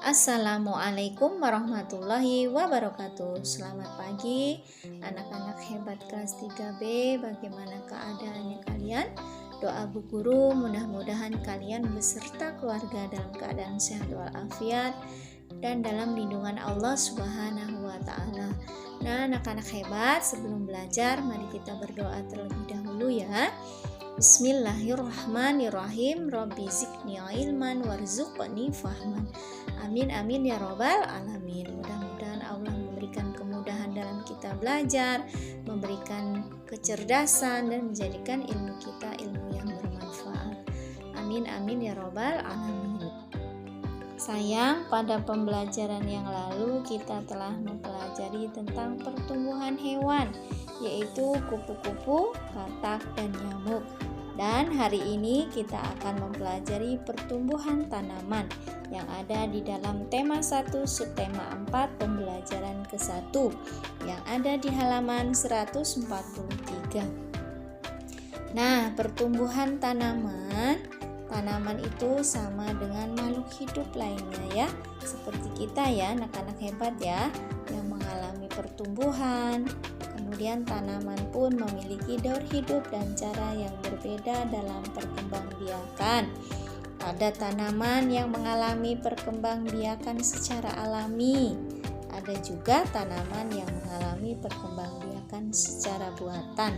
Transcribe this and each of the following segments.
Assalamualaikum warahmatullahi wabarakatuh. Selamat pagi anak-anak hebat kelas 3B. Bagaimana keadaannya kalian? Doa Bu Guru mudah-mudahan kalian beserta keluarga dalam keadaan sehat walafiat dan dalam lindungan Allah Subhanahu wa taala. Nah, anak-anak hebat, sebelum belajar mari kita berdoa terlebih dahulu ya. Bismillahirrahmanirrahim. Rabbi zidni ilman warzuqni fahman. Amin amin ya robbal alamin. Mudah-mudahan Allah memberikan kemudahan dalam kita belajar, memberikan kecerdasan dan menjadikan ilmu kita ilmu yang bermanfaat. Amin amin ya robbal alamin. Sayang, pada pembelajaran yang lalu kita telah mempelajari tentang pertumbuhan hewan, yaitu kupu-kupu, katak, dan nyamuk. Dan hari ini kita akan mempelajari pertumbuhan tanaman yang ada di dalam tema 1 subtema 4 pembelajaran ke-1 yang ada di halaman 143. Nah, pertumbuhan tanaman itu sama dengan makhluk hidup lainnya ya, seperti kita ya, anak-anak hebat ya, yang mengalami pertumbuhan. Kemudian tanaman pun memiliki daur hidup dan cara yang berbeda dalam perkembangbiakan. Ada tanaman yang mengalami perkembangbiakan secara alami. Ada juga tanaman yang mengalami perkembangbiakan secara buatan.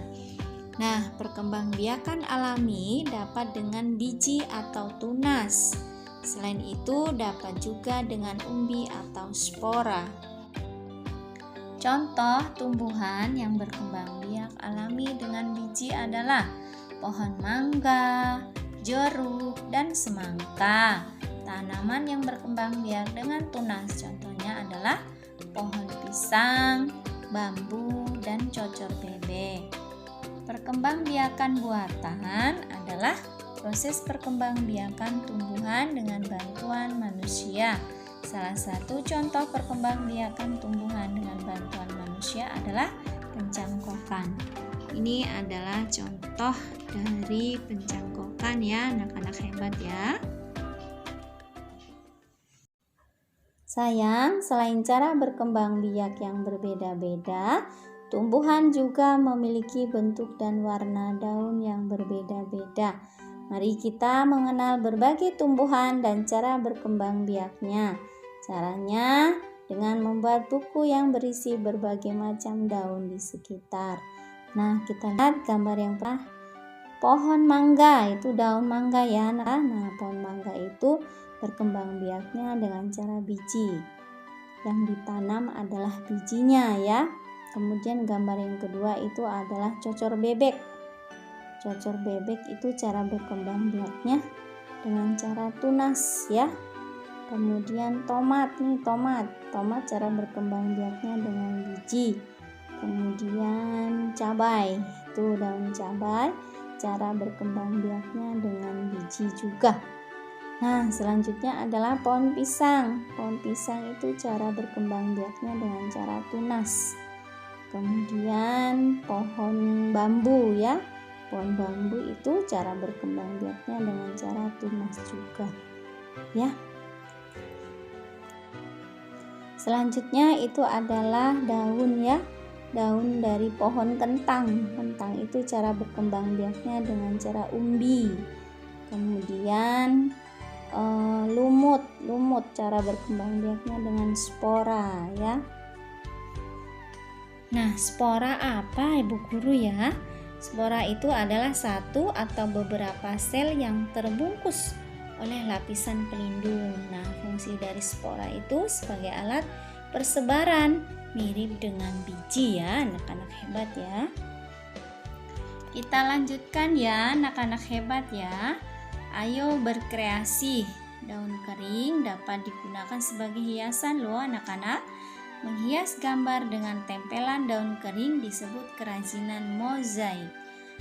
Nah, perkembangbiakan alami dapat dengan biji atau tunas. Selain itu dapat juga dengan umbi atau spora. Contoh tumbuhan yang berkembang biak alami dengan biji adalah pohon mangga, jeruk, dan semangka. Tanaman yang berkembang biak dengan tunas contohnya adalah pohon pisang, bambu, dan cocor bebek. Perkembangbiakan buatan adalah proses perkembangbiakan tumbuhan dengan bantuan manusia. Salah satu contoh perkembangbiakan tumbuhan dengan bantuan manusia adalah pencangkokan. Ini adalah contoh dari pencangkokan ya, anak-anak hebat ya. Sayang, selain cara berkembang biak yang berbeda-beda, tumbuhan juga memiliki bentuk dan warna daun yang berbeda-beda. Mari kita mengenal berbagai tumbuhan dan cara berkembang biaknya. Caranya dengan membuat buku yang berisi berbagai macam daun di sekitar. Nah, kita lihat gambar yang pertama. Pohon mangga, itu daun mangga ya. Nah, pohon mangga itu berkembang biaknya dengan cara biji. Yang ditanam adalah bijinya ya. Kemudian gambar yang kedua itu adalah cocor bebek. Cocor bebek itu cara berkembang biaknya dengan cara tunas ya. Kemudian tomat cara berkembang biaknya dengan biji. Kemudian cabai, itu daun cabai, cara berkembang biaknya dengan biji juga. Nah, selanjutnya adalah pohon pisang. Pohon pisang itu cara berkembang biaknya dengan cara tunas. Kemudian pohon bambu ya. Pohon bambu itu cara berkembang biaknya dengan cara tunas juga ya. Selanjutnya itu adalah daun ya. Daun dari pohon kentang. Kentang itu cara berkembang biaknya dengan cara umbi. Kemudian lumut cara berkembang biaknya dengan spora ya. Nah, spora apa Ibu Guru ya? Spora itu adalah satu atau beberapa sel yang terbungkus oleh lapisan pelindung. Nah, fungsi dari spora itu sebagai alat persebaran, mirip dengan biji ya, anak-anak hebat ya. Kita lanjutkan ya, anak-anak hebat ya. Ayo berkreasi. Daun kering dapat digunakan sebagai hiasan loh anak-anak. Menghias gambar dengan tempelan daun kering disebut kerajinan mozaik.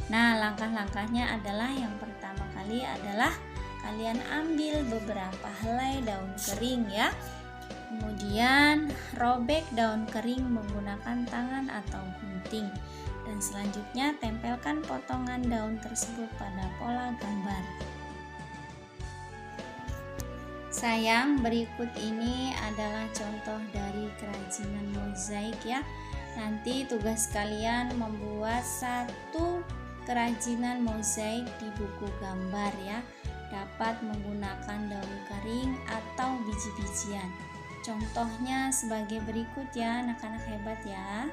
Nah, langkah-langkahnya adalah yang pertama kali adalah kalian ambil beberapa helai daun kering ya. Kemudian robek daun kering menggunakan tangan atau gunting. Dan selanjutnya tempelkan potongan daun tersebut pada pola gambar. Sayang, berikut ini adalah contoh dari kerajinan mozaik ya. Nanti tugas kalian membuat satu kerajinan mozaik di buku gambar ya. Dapat menggunakan daun kering atau biji-bijian. Contohnya sebagai berikut ya, anak-anak hebat ya.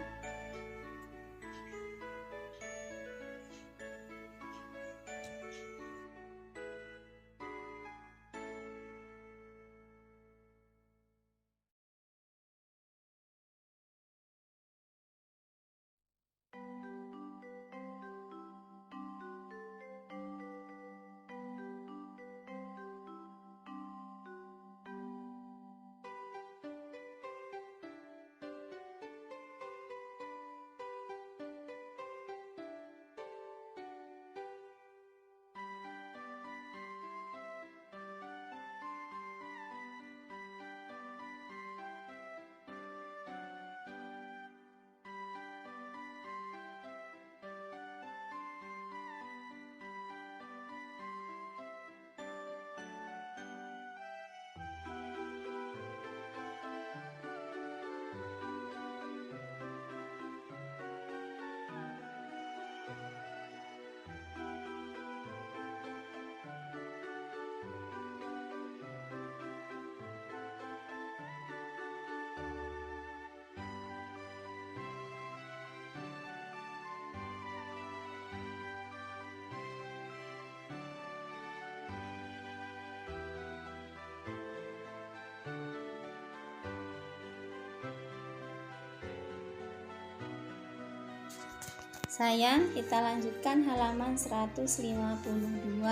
Sayang, kita lanjutkan halaman 152.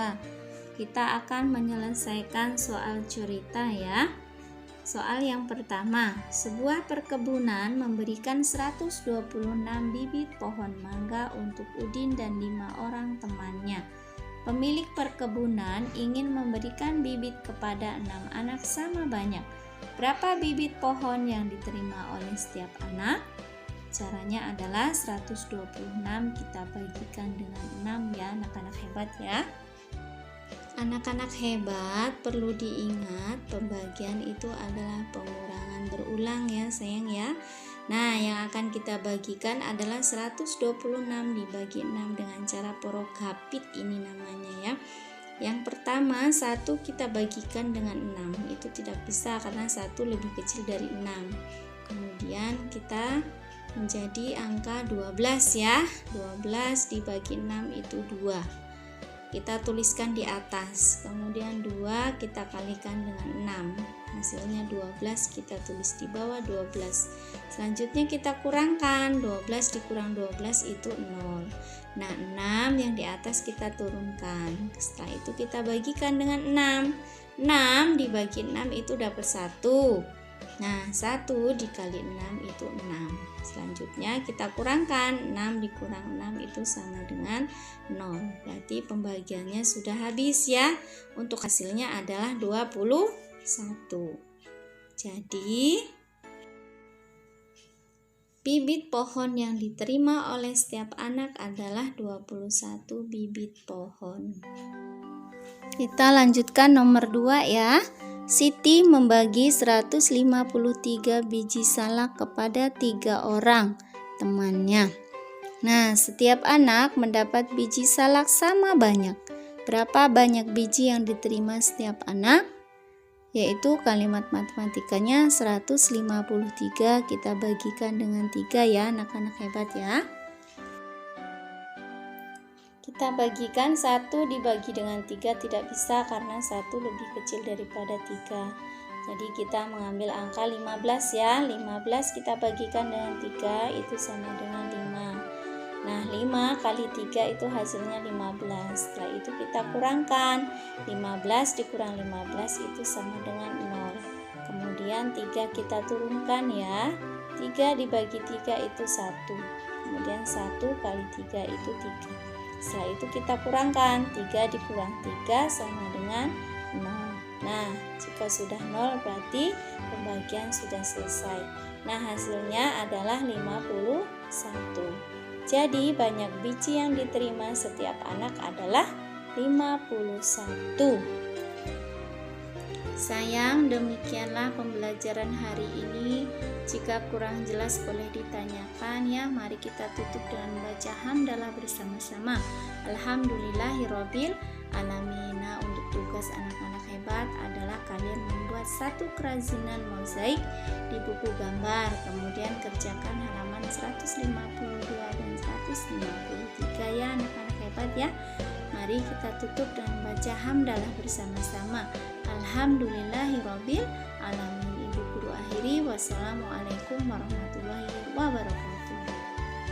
Kita akan menyelesaikan soal cerita ya. Soal yang pertama, sebuah perkebunan memberikan 126 bibit pohon mangga untuk Udin dan 5 orang temannya. Pemilik perkebunan ingin memberikan bibit kepada 6 anak sama banyak. Berapa bibit pohon yang diterima oleh setiap anak? Caranya adalah 126 kita bagikan dengan 6 ya, anak-anak hebat ya. Anak-anak hebat, perlu diingat pembagian itu adalah pengurangan berulang ya sayang ya. Nah, yang akan kita bagikan adalah 126 dibagi 6 dengan cara porokapit ini namanya ya. Yang pertama, 1 kita bagikan dengan 6. Itu tidak bisa karena 1 lebih kecil dari 6. Kemudian kita menjadi angka 12 ya. 12 dibagi 6 itu 2. Kita tuliskan di atas. Kemudian 2 kita kalikan dengan 6. Hasilnya 12, kita tulis di bawah 12. Selanjutnya kita kurangkan. 12 dikurang 12 itu 0. Nah, 6 yang di atas kita turunkan. Setelah itu kita bagikan dengan 6. 6 dibagi 6 itu dapat 1. Nah, 1 dikali 6 itu 6. Selanjutnya kita kurangkan. 6 dikurang 6 itu sama dengan 0. Berarti pembagiannya sudah habis ya. Untuk hasilnya adalah 21. Jadi, bibit pohon yang diterima oleh setiap anak adalah 21 bibit pohon. Kita lanjutkan nomor 2 ya. Siti membagi 153 biji salak kepada 3 orang temannya. Nah, setiap anak mendapat biji salak sama banyak. Berapa banyak biji yang diterima setiap anak? Yaitu kalimat matematikanya 153 kita bagikan dengan 3 ya, anak-anak hebat ya. Kita bagikan 1 dibagi dengan 3 tidak bisa karena 1 lebih kecil daripada 3. Jadi kita mengambil angka 15 ya. 15 kita bagikan dengan 3 itu sama dengan 5. Nah, 5 kali 3 itu hasilnya 15. Setelah itu kita kurangkan. 15 dikurang 15 itu sama dengan 0. Kemudian 3 kita turunkan ya. 3 dibagi 3 itu 1. Kemudian 1 kali 3 itu 3. Setelah itu kita kurangkan. 3 dikurang 3 sama dengan 0. Nah, jika sudah 0 berarti pembagian sudah selesai. Nah, hasilnya adalah 51. Jadi, banyak biji yang diterima setiap anak adalah 51. Sayang, demikianlah pembelajaran hari ini. Jika kurang jelas boleh ditanyakan ya. Mari kita tutup dengan membaca hamdalah bersama-sama. Alhamdulillahirabbil alamin. Nah, untuk tugas anak-anak hebat adalah kalian membuat satu kerajinan mozaik di buku gambar. Kemudian kerjakan halaman 152 dan 153 ya anak-anak hebat ya. Mari kita tutup dengan membaca hamdalah bersama-sama. Alhamdulillahirabbil alamin. Ibu guru akhiri. Wassalamualaikum warahmatullahi wabarakatuh.